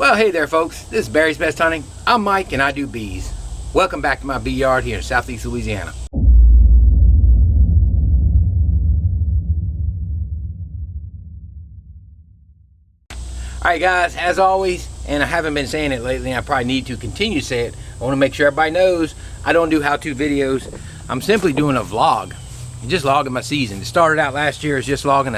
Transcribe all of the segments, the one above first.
Well, hey there folks, this is Barry's Best Hunting. I'm Mike and I do bees. Welcome back to my bee yard here in Southeast Louisiana. Alright guys, as always, and I haven't been saying it lately, I probably need to continue to say it. I want to make sure everybody knows I don't do how-to videos. I'm simply doing a vlog. Just logging my season. It started out last year as just logging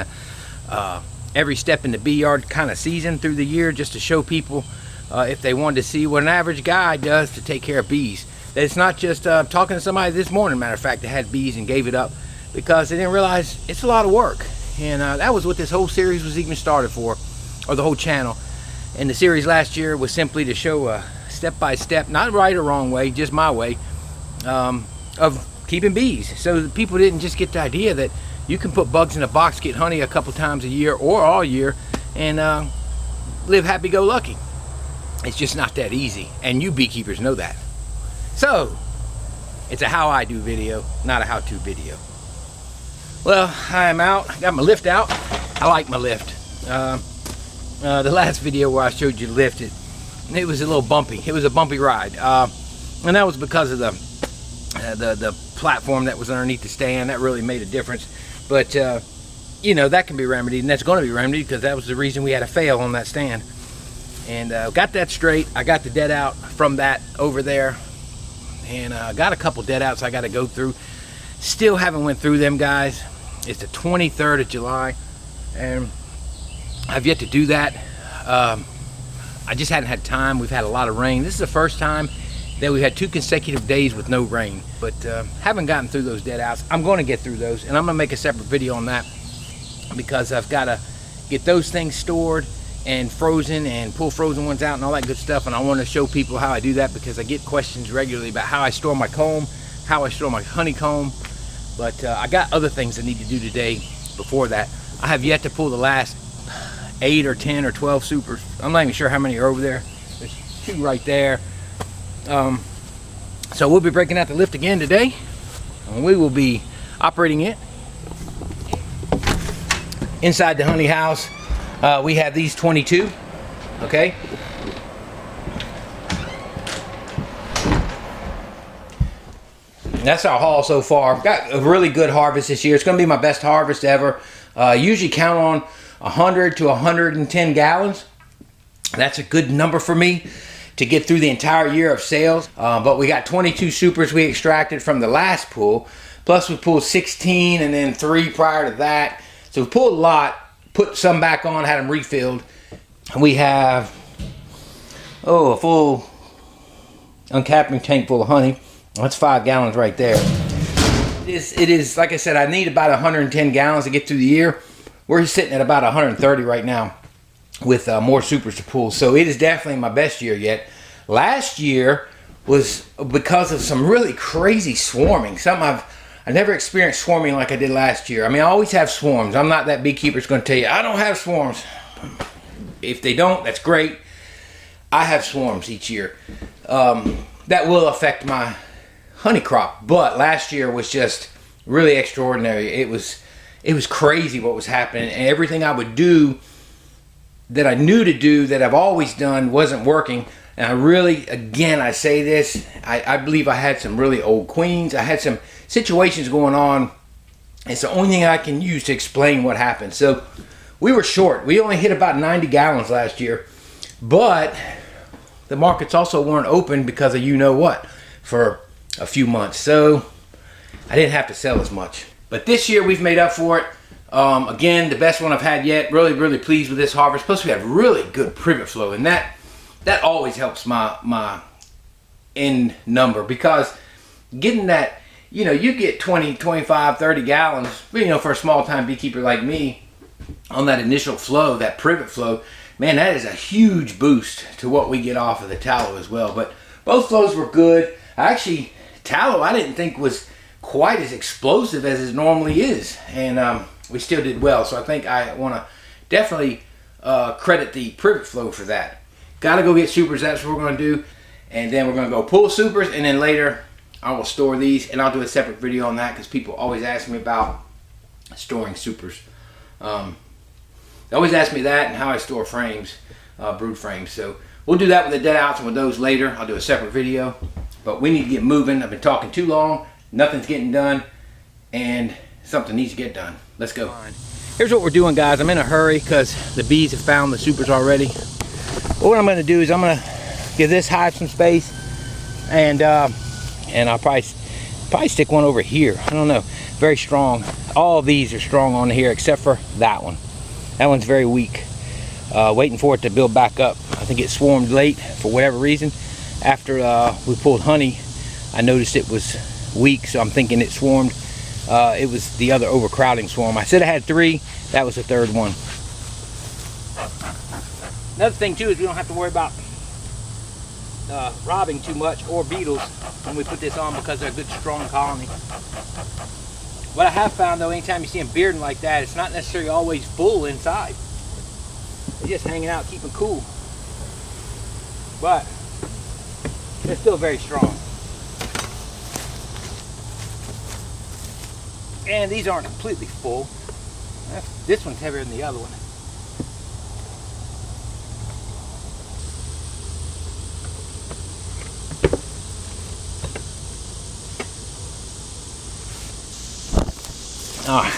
every step in the bee yard kind of season through the year, just to show people if they wanted to see what an average guy does to take care of bees. That it's not just talking to somebody this morning, matter of fact, that had bees and gave it up because they didn't realize it's a lot of work. And that was what this whole series was even started for, or the whole channel. And the series last year was simply to show a step-by-step, not right or wrong way, just my way, of keeping bees. So people didn't just get the idea that you can put bugs in a box, get honey a couple times a year or all year, and live happy-go-lucky. It's just not that easy, and you beekeepers know that. So, it's a how I do video, not a how-to video. Well, I am out. I got my lift out. I like my lift. The last video where I showed you the lift, it was a little bumpy. It was a bumpy ride, and that was because of the platform that was underneath the stand. That really made a difference. But you know, that can be remedied, and that's going to be remedied because that was the reason we had a fail on that stand. And got that straight. I got the dead out from that over there, and got a couple dead outs I got to go through. Still haven't went through them, guys. It's the 23rd of July, and I've yet to do that. I just hadn't had time. We've had a lot of rain. This is the first time that we've had 2 consecutive days with no rain, but haven't gotten through those dead outs. I'm going to get through those, and I'm going to make a separate video on that because I've got to get those things stored and frozen and pull frozen ones out and all that good stuff. And I want to show people how I do that because I get questions regularly about how I store my comb, how I store my honeycomb. But I got other things I need to do today before that. I have yet to pull the last 8 or 10 or 12 supers. I'm not even sure how many are over there. There's 2 right there. So we'll be breaking out the lift again today, and we will be operating it inside the honey house. We have these 22, okay? That's our haul so far. Got a really good harvest this year. It's going to be my best harvest ever. Usually count on 100 to 110 gallons. That's a good number for me to get through the entire year of sales. But we got 22 supers we extracted from the last pull. Plus we pulled 16 and then 3 prior to that. So we pulled a lot, put some back on, had them refilled. And we have, a full uncapping tank full of honey. That's 5 gallons right there. It is, like I said, I need about 110 gallons to get through the year. We're sitting at about 130 right now with more supers to pull. So it is definitely my best year yet. Last year was because of some really crazy swarming. Something I never experienced swarming like I did last year. I mean, I always have swarms. I'm not that beekeeper that's going to tell you, I don't have swarms. If they don't, that's great. I have swarms each year. That will affect my honey crop. But last year was just really extraordinary. It was crazy what was happening. And everything I would do that I knew to do, that I've always done, wasn't working. And I really, again, I say this, I believe I had some really old queens. I had some situations going on. It's the only thing I can use to explain what happened. So we were short. We only hit about 90 gallons last year. But the markets also weren't open because of you-know-what for a few months. So I didn't have to sell as much. But this year we've made up for it. Again, the best one I've had yet. Really, really pleased with this harvest. Plus we have really good privet flow, and that always helps my end number, because getting that, you know, you get 20, 25, 30 gallons, you know, for a small time beekeeper like me on that initial flow, that privet flow, man, that is a huge boost to what we get off of the tallow as well. But both flows were good. Actually, tallow I didn't think was quite as explosive as it normally is, and we still did well. So I think I want to definitely credit the privet flow for that. Gotta go get supers. That's what we're going to do, and then we're going to go pull supers, and then later I will store these, and I'll do a separate video on that because people always ask me about storing supers. They always ask me that and how I store frames, brood frames. So we'll do that with the dead outs and with those later. I'll do a separate video. But we need to get moving. I've been talking too long. Nothing's getting done. And something needs to get done. Let's go. Here's what we're doing, guys. I'm in a hurry because the bees have found the supers already. What I'm going to do is I'm going to give this hive some space. And I'll probably stick one over here. I don't know. Very strong. All of these are strong on here except for that one. That one's very weak. Waiting for it to build back up. I think it swarmed late for whatever reason. After we pulled honey, I noticed it was weak, so I'm thinking it swarmed. It was the other overcrowding swarm. I said I had 3. That was the 3rd one. Another thing too is we don't have to worry about robbing too much or beetles when we put this on because they're a good strong colony. What I have found though, anytime you see them bearding like that, it's not necessarily always full inside. They're just hanging out, keeping cool. But they're still very strong. And these aren't completely full. This one's heavier than the other one. Alright,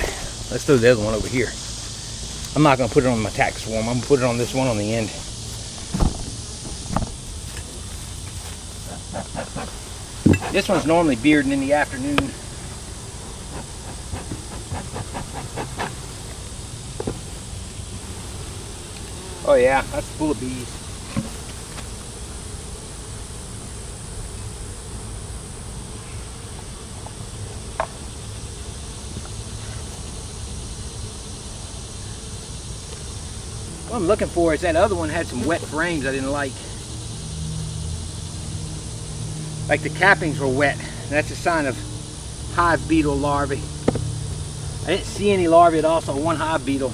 let's throw the other one over here. I'm not going to put it on my tack swarm. I'm going to put it on this one on the end. This one's normally bearding in the afternoon. Oh yeah, that's full of bees. What I'm looking for is that other one had some wet frames I didn't like. Like the cappings were wet. That's a sign of hive beetle larvae. I didn't see any larvae at all, so one hive beetle.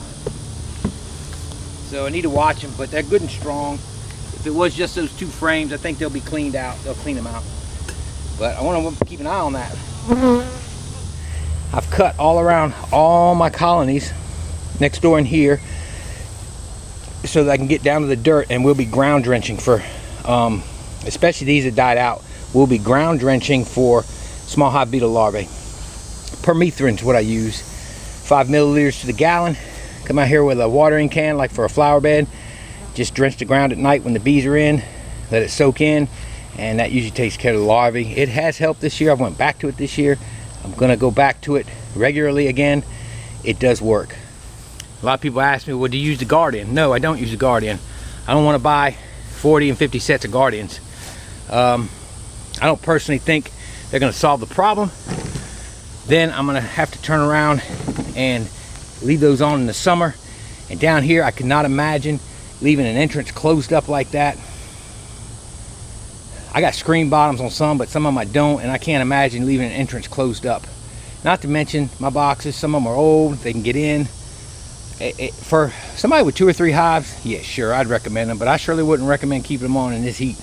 So I need to watch them, but they're good and strong. If it was just those 2 frames, I think they'll be cleaned out. They'll clean them out. But I want to keep an eye on that. I've cut all around all my colonies next door and here so that I can get down to the dirt, and we'll be ground drenching for, especially these that died out, we'll be ground drenching for small hive beetle larvae. Permethrin's what I use. 5 milliliters to the gallon. Come out here with a watering can like for a flower bed. Just drench the ground at night when the bees are in. Let it soak in, and that usually takes care of the larvae. It has helped this year. I went back to it this year. I'm gonna go back to it regularly again. It does work. A lot of people ask me, well, do you use the Guardian? No, I don't use the Guardian. I don't want to buy 40 and 50 sets of Guardians. I don't personally think they're going to solve the problem. Then I'm going to have to turn around and leave those on in the summer. And down here, I could not imagine leaving an entrance closed up like that. I got screen bottoms on some, but some of them I don't, and I can't imagine leaving an entrance closed up. Not to mention my boxes, some of them are old, they can get in. For somebody with 2 or 3 hives, yeah, sure, I'd recommend them, but I surely wouldn't recommend keeping them on in this heat.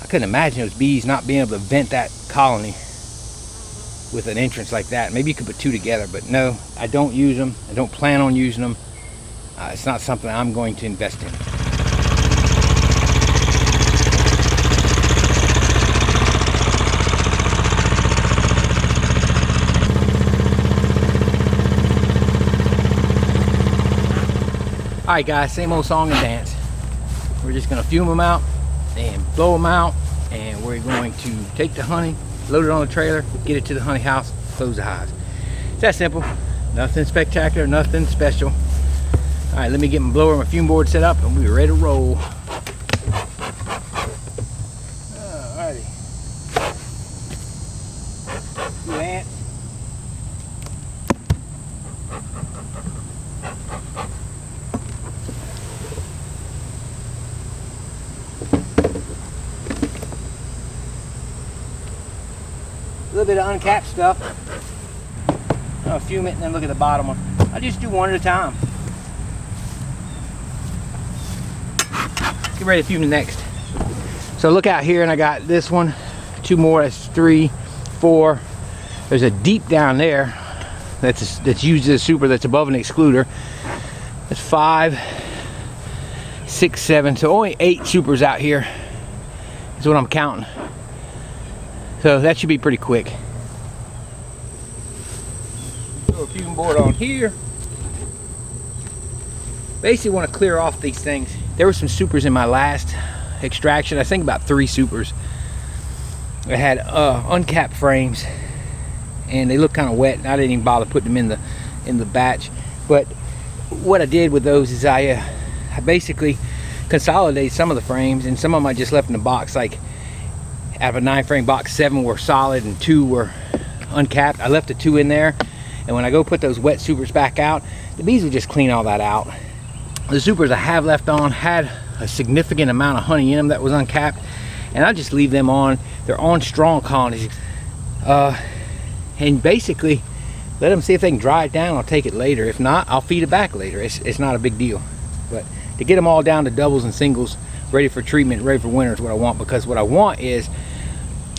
I couldn't imagine those bees not being able to vent that colony with an entrance like that. Maybe you could put 2 together, but no, I don't use them. I don't plan on using them. It's not something I'm going to invest in. Alright guys, same old song and dance. We're just going to fume them out and blow them out, and we're going to take the honey, load it on the trailer, get it to the honey house, close the hives. It's that simple. Nothing spectacular, nothing special. Alright, let me get my blower and my fume board set up, and we're ready to roll. Alrighty. Few ants. A little bit of uncapped stuff. I'll fume it and then look at the bottom one. I just do one at a time. Get ready to fume the next. So look out here, and I got this one, 2 more, that's 3, 4. There's a deep down there that's used as a super that's above an excluder. That's 5, 6, 7, so only 8 supers out here is what I'm counting. So that should be pretty quick. Throw a fume board on here. Basically want to clear off these things. There were some supers in my last extraction. I think about 3 supers. I had uncapped frames and they look kind of wet, and I didn't even bother putting them in the batch. But what I did with those is I basically consolidated some of the frames, and some of them I just left in the box. Like out of a 9 frame box, 7 were solid and 2 were uncapped. I left the 2 in there, and when I go put those wet supers back out, the bees will just clean all that out. The supers I have left on had a significant amount of honey in them that was uncapped, and I just leave them on. They're on strong colonies, and basically let them see if they can dry it down. I'll take it later. If not, I'll feed it back later. It's not a big deal. But to get them all down to doubles and singles, ready for treatment, ready for winter is what I want. Because what I want is,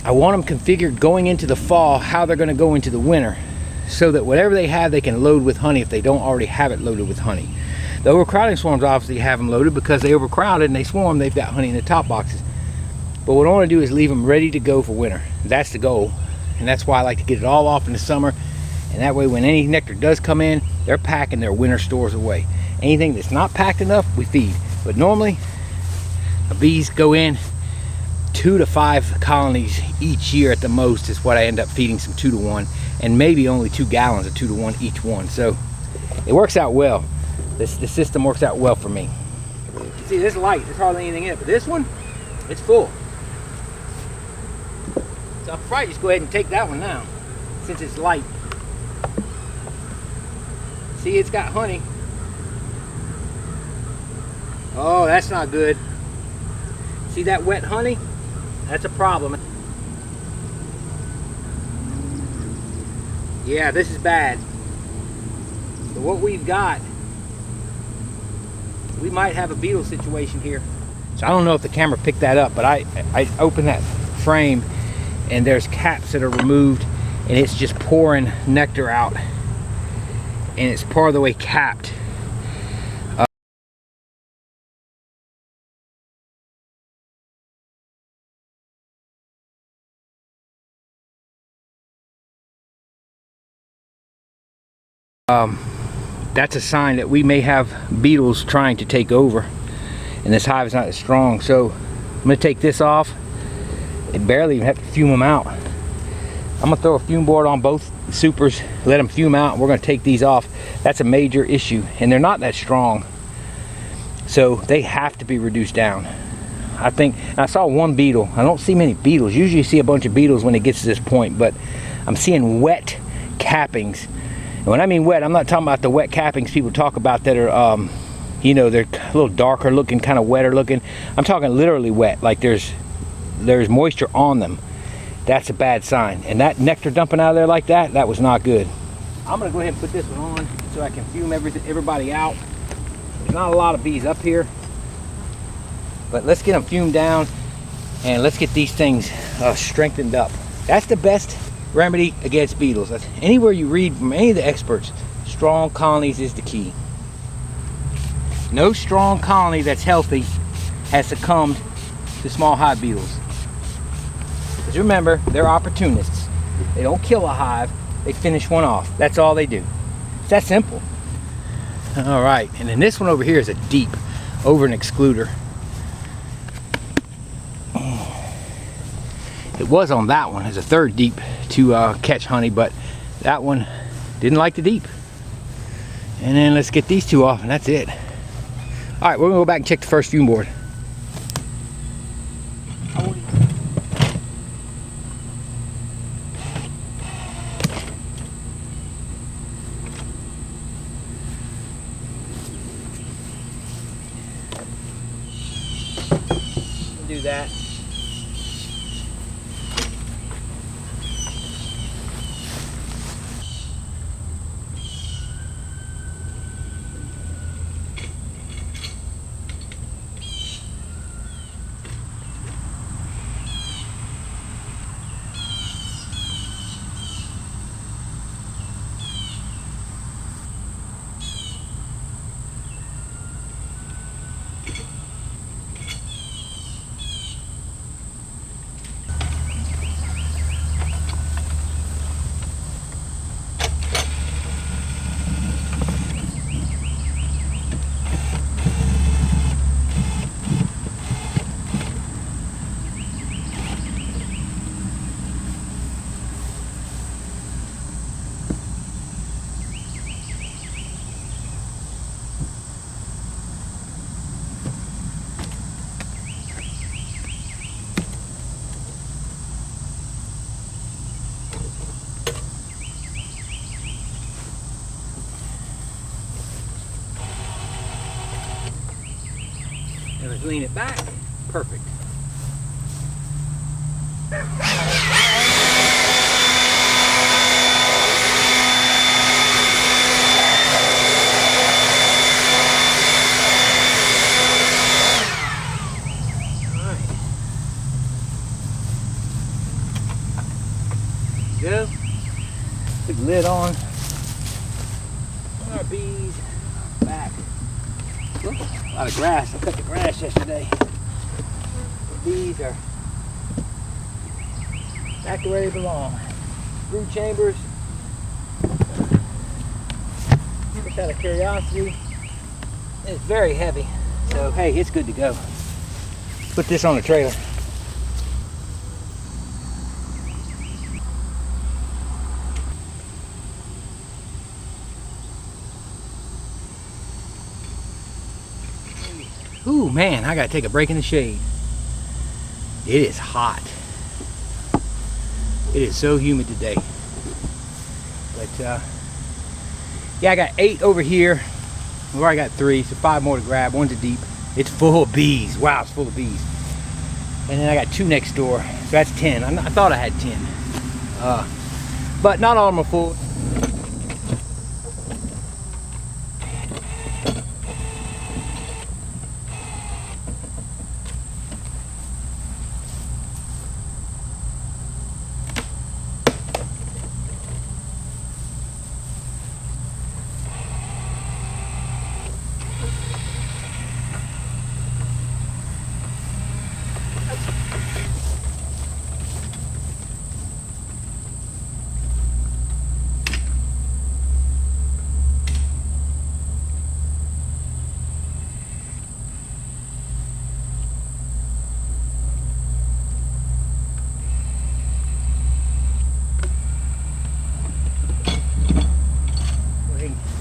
I want them configured going into the fall how they're going to go into the winter, so that whatever they have, they can load with honey if they don't already have it loaded with honey. The overcrowding swarms obviously have them loaded because they overcrowded and they swarm. They've got honey in the top boxes. But what I want to do is leave them ready to go for winter. That's the goal, and that's why I like to get it all off in the summer. And that way, when any nectar does come in, they're packing their winter stores away. Anything that's not packed enough, we feed. But normally, the bees go in 2 to 5 colonies each year at the most is what I end up feeding, some 2 to 1, and maybe only 2 gallons of 2 to 1 each one. So it works out well. The system works out well for me. See, this light, there's hardly anything in it, but this one, it's full. So I'll probably just go ahead and take that one now, since it's light. See, it's got honey. Oh, that's not good. See that wet honey? That's a problem. Yeah, this is bad. So what we've got, we might have a beetle situation here. So I don't know if the camera picked that up, but I opened that frame and there's caps that are removed, and it's just pouring nectar out, and it's part of the way capped. That's a sign that we may have beetles trying to take over, and this hive is not as strong. So I'm going to take this off. It barely even have to fume them out. I'm going to throw a fume board on both supers, let them fume out. We're going to take these off. That's a major issue, and they're not that strong, so they have to be reduced down. I think I saw one beetle. I don't see many beetles. Usually you see a bunch of beetles when it gets to this point, but I'm seeing wet cappings. And when I mean wet, I'm not talking about the wet cappings people talk about that are, you know, they're a little darker looking, kind of wetter looking. I'm talking literally wet, like there's moisture on them. That's a bad sign. And that nectar dumping out of there like that, that was not good. I'm gonna go ahead and put this one on so I can fume everybody out. There's not a lot of bees up here, but let's get them fumed down and let's get these things strengthened up. That's the best remedy against beetles. That's anywhere you read from any of the experts, strong colonies is the key. No strong colony that's healthy has succumbed to small hive beetles. Because remember, they're opportunists. They don't kill a hive, they finish one off. That's all they do. It's that simple. All right, and then this one over here is a deep over an excluder. It was on that one as a third deep to catch honey, but that one didn't like the deep. And then let's get these 2 off, and that's it. All right, we're gonna go back and check the first fume board. Do that. lean it back. Perfect. Go. Put the lid on. Our bees back. Oops, a lot of grass. I cut the grass yesterday. The bees are back to where they belong. Brood chambers. Just out of curiosity. It's very heavy. So hey, it's good to go. Put this on the trailer. Ooh, man, I gotta take a break in the shade. It is hot. It is so humid today. But, yeah, I got 8 over here. Well, I got 3, so 5 more to grab. One's a deep. It's full of bees. Wow, it's full of bees. And then I got 2 next door. So that's 10. I thought I had 10. But not all of them are full.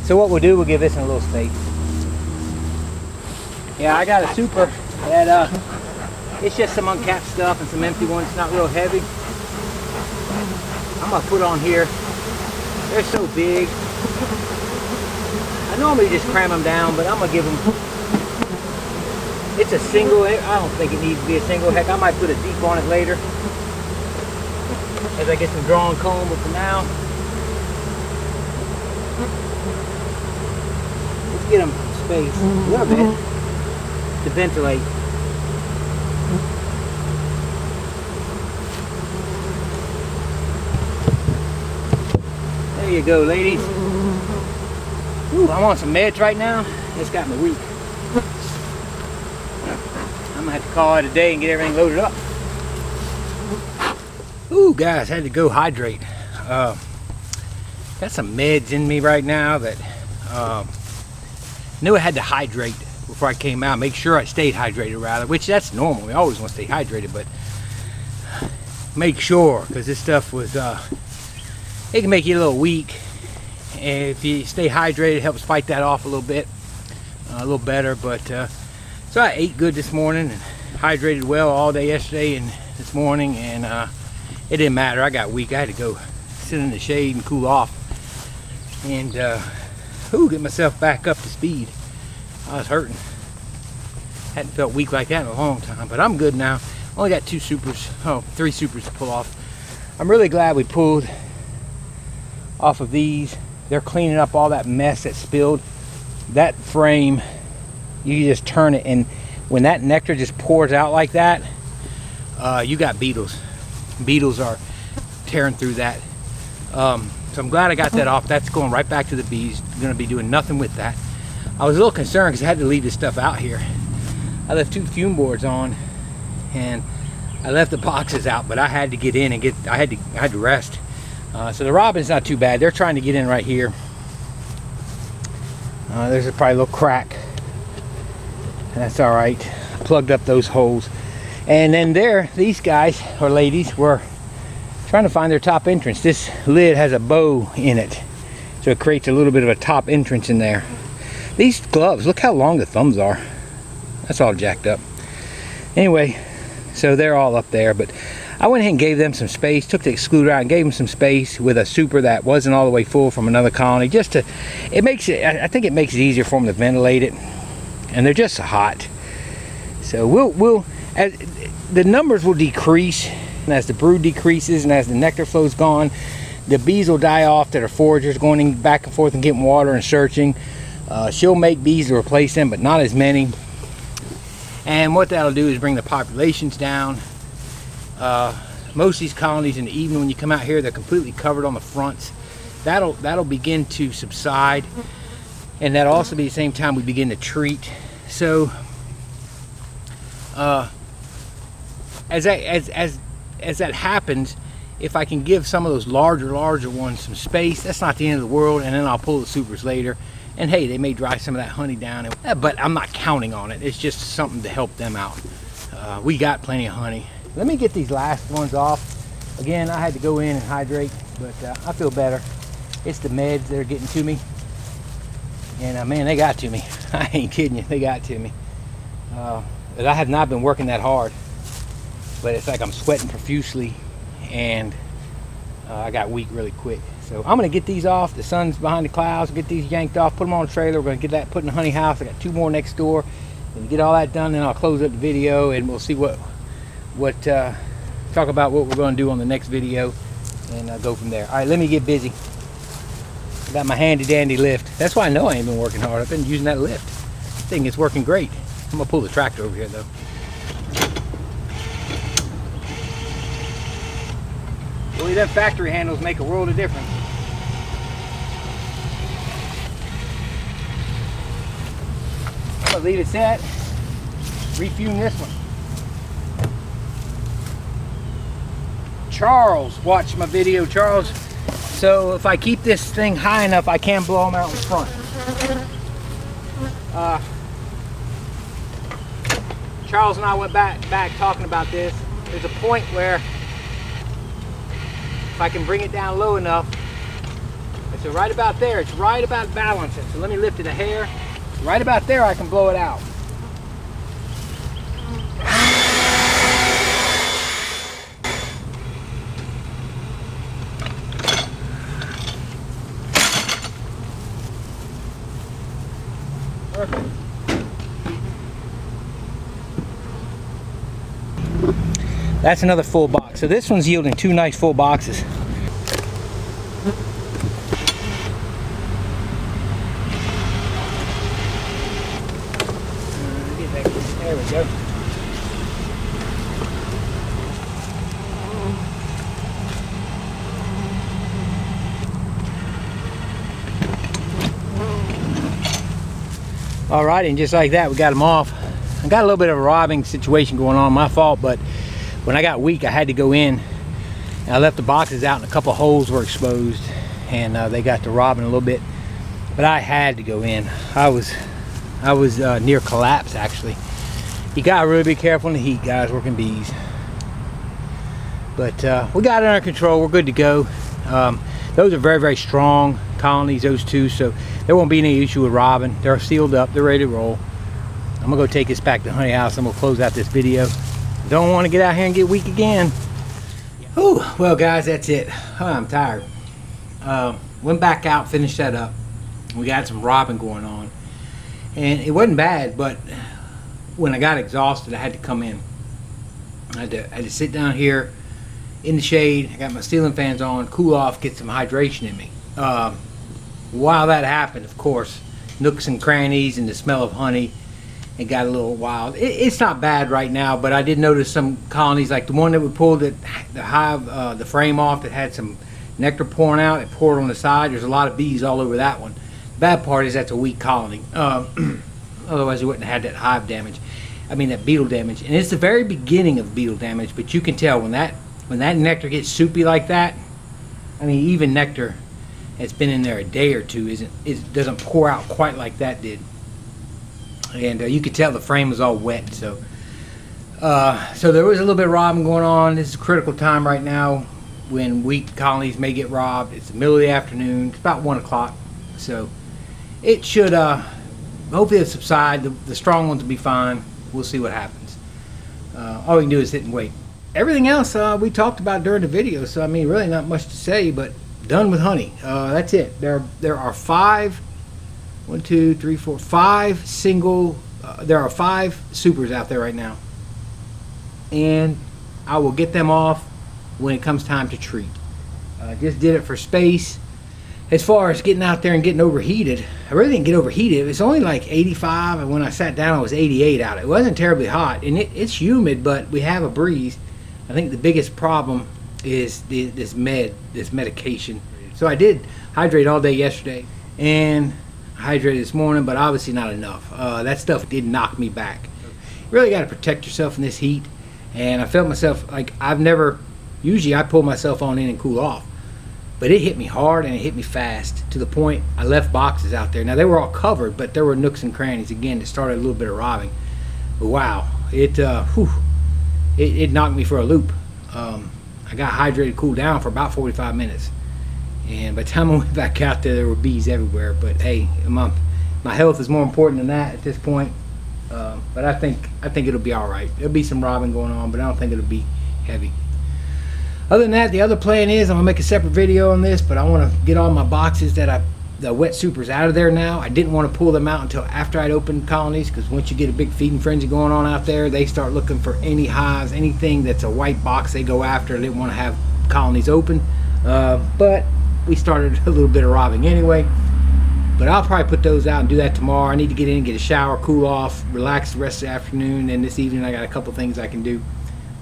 So what we'll do, we'll give this a little space. Yeah, I got a super that it's just some uncapped stuff and some empty ones, not real heavy. I'm gonna put on here. They're so big. I normally just cram them down, but I'm gonna give them. It's a single. I don't think it needs to be a single. Heck, I might put a deep on it later as I get some drawn comb. But for now, get them space a little bit to ventilate. There you go, ladies. Ooh, I'm on some meds right now. It's got me weak. I'm gonna have to call it a day and get everything loaded up. Ooh, guys, had to go hydrate. Got some meds in me right now that knew I had to hydrate before I came out. Make sure I stayed hydrated, rather, which that's normal. We always want to stay hydrated, but make sure, because this stuff was it can make you a little weak. And if you stay hydrated, it helps fight that off a little bit, a little better. But so I ate good this morning and hydrated well all day yesterday and this morning, and it didn't matter. I got weak. I had to go sit in the shade and cool off, and get myself back up to speed. I was hurting. Hadn't felt weak like that in a long time, but I'm good now. Only got 3 supers to pull off. I'm really glad we pulled off of these. They're cleaning up all that mess that spilled. That frame, you just turn it, and when that nectar just pours out like that, you got beetles. Beetles are tearing through that. So I'm glad I got that off. That's going right back to the bees. I'm gonna be doing nothing with that. I was a little concerned because I had to leave this stuff out here. I left 2 fume boards on, and I left the boxes out, but I had to get in and I had to rest. So the robin's not too bad. They're trying to get in right here. There's probably a little crack. That's all right. I plugged up those holes. And then these guys or ladies were trying to find their top entrance. This lid has a bow in it, so it creates a little bit of a top entrance in there. These gloves, look how long the thumbs are. That's all jacked up. Anyway, so they're all up there, but I went ahead and gave them some space, took the excluder out and gave them some space with a super that wasn't all the way full from another colony, just to, I think it makes it easier for them to ventilate it. And they're just so hot. So we'll as the numbers will decrease, and as the brood decreases and as the nectar flow's gone, the bees will die off that are foragers, going back and forth and getting water and searching. She'll make bees to replace them, but not as many. And what that'll do is bring the populations down. Most of these colonies in the evening, when you come out here, they're completely covered on the fronts. That'll begin to subside, and that'll also be the same time we begin to treat. So as that happens, if I can give some of those larger ones some space, that's not the end of the world, and then I'll pull the supers later. And hey, they may dry some of that honey down, but I'm not counting on it. It's just something to help them out. We got plenty of honey. Let me get these last ones off. Again, I had to go in and hydrate, but I feel better. It's the meds that are getting to me. And man, they got to me. I ain't kidding you, they got to me. But I have not been working that hard, but it's like I'm sweating profusely, and I got weak really quick. So I'm gonna get these off. The sun's behind the clouds. Get these yanked off, put them on a trailer. We're gonna get that put in the honey house. I got 2 more next door. And get all that done, then I'll close up the video, and we'll see what talk about what we're gonna do on the next video, and go from there. All right, let me get busy. I got my handy dandy lift. That's why I know I ain't been working hard. I've been using that lift. This thing is working great. I'm gonna pull the tractor over here though. Boy, them factory handles make a world of difference. I'm gonna leave it set. Refume this one. Charles watched my video. Charles, so if I keep this thing high enough, I can blow them out in front. Charles and I went back talking about this. There's a point where if I can bring it down low enough, so right about there, it's right about balancing. So let me lift it a hair. Right about there, I can blow it out. Perfect. That's another full box. So this one's yielding 2 nice full boxes. There we go. All right, and just like that, we got them off. I got a little bit of a robbing situation going on, my fault, but when I got weak, I had to go in. And I left the boxes out and a couple holes were exposed, and they got to robbing a little bit. But I had to go in. I was near collapse, actually. You gotta really be careful in the heat, guys, working bees. But we got it under control. We're good to go. Those are very, very strong colonies, those 2, so there won't be any issue with robbing. They're sealed up, they're ready to roll. I'm gonna go take this back to the honey house and we'll close out this video. Don't want to get out here and get weak again. Whew, well guys, that's it. Oh, I'm tired. Went back out, finished that up. We got some robbing going on. And it wasn't bad, but when I got exhausted, I had to come in. I had to sit down here in the shade. I got my ceiling fans on, cool off, get some hydration in me. While that happened, of course, nooks and crannies and the smell of honey, it got a little wild. It's not bad right now, but I did notice some colonies, like the one that we pulled the hive, the frame off that had some nectar pouring out. It poured on the side. There's a lot of bees all over that one. The bad part is that's a weak colony. Otherwise, we wouldn't have had that hive damage. I mean, that beetle damage. And it's the very beginning of beetle damage, but you can tell when that nectar gets soupy like that. I mean, even nectar that's been in there a day or 2 doesn't pour out quite like that did. And you could tell the frame was all wet. So there was a little bit of robbing going on. This is a critical time right now when weak colonies may get robbed. It's the middle of the afternoon. It's about 1 o'clock. So it should hopefully it'll subside. The strong ones will be fine. We'll see what happens. All we can do is sit and wait. Everything else we talked about during the video. So I mean, really not much to say, but done with honey. That's it. There are 5 single there are 5 supers out there right now, and I will get them off when it comes time to treat. Just did it for space. As far as getting out there and getting overheated, I really didn't get overheated. It was only like 85, and when I sat down, it was 88 out. It wasn't terribly hot, and it's humid, but we have a breeze. I think the biggest problem is this medication. So I did hydrate all day yesterday, and I hydrated this morning, but obviously not enough. That stuff did knock me back. You really got to protect yourself in this heat, and I felt myself like usually I pull myself on in and cool off. But it hit me hard, and it hit me fast, to the point I left boxes out there. Now, they were all covered, but there were nooks and crannies, again, that started a little bit arriving. But wow, it knocked me for a loop. I got hydrated, cooled down for about 45 minutes. And by the time I went back out there were bees everywhere. But hey, my health is more important than that at this point. But I think it'll be all right. There'll be some robbing going on, but I don't think it'll be heavy. Other than that, the other plan is I'm gonna make a separate video on this, but I want to get all my boxes the wet supers out of there now. I didn't want to pull them out until after I'd opened colonies, because once you get a big feeding frenzy going on out there, they start looking for any hives, anything that's a white box they go after. They want to have colonies open. But we started a little bit of robbing anyway. But I'll probably put those out and do that tomorrow. I need to get in and get a shower, cool off, relax the rest of the afternoon, and this evening I got a couple things I can do.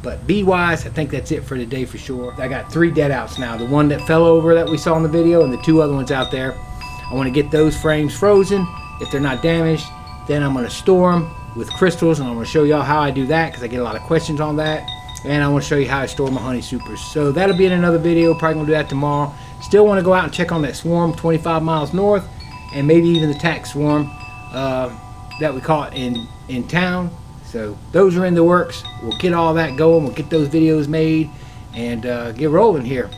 But bee-wise, I think that's it for today for sure. I got 3 dead outs now. The one that fell over that we saw in the video, and the 2 other ones out there. I want to get those frames frozen. If they're not damaged, then I'm going to store them with crystals, and I'm going to show y'all how I do that, because I get a lot of questions on that. And I want to show you how I store my honey supers. So that'll be in another video. Probably going to do that tomorrow. Still want to go out and check on that swarm 25 miles north, and maybe even the tax swarm that we caught in town. So those are in the works. We'll get all that going. We'll get those videos made and get rolling here.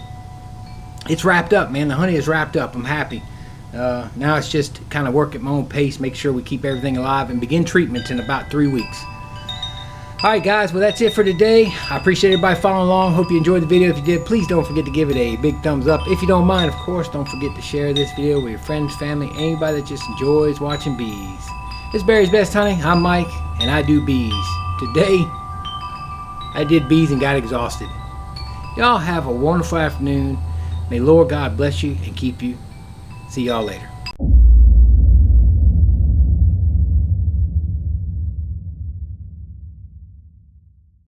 It's wrapped up, man. The honey is wrapped up. I'm happy. Now it's just kind of work at my own pace, make sure we keep everything alive, and begin treatments in about 3 weeks. Alright guys, well that's it for today. I appreciate everybody following along. Hope you enjoyed the video. If you did, please don't forget to give it a big thumbs up. If you don't mind, of course, don't forget to share this video with your friends, family, anybody that just enjoys watching bees. This is Barry's Best Honey. I'm Mike, and I do bees. Today, I did bees and got exhausted. Y'all have a wonderful afternoon. May Lord God bless you and keep you. See y'all later.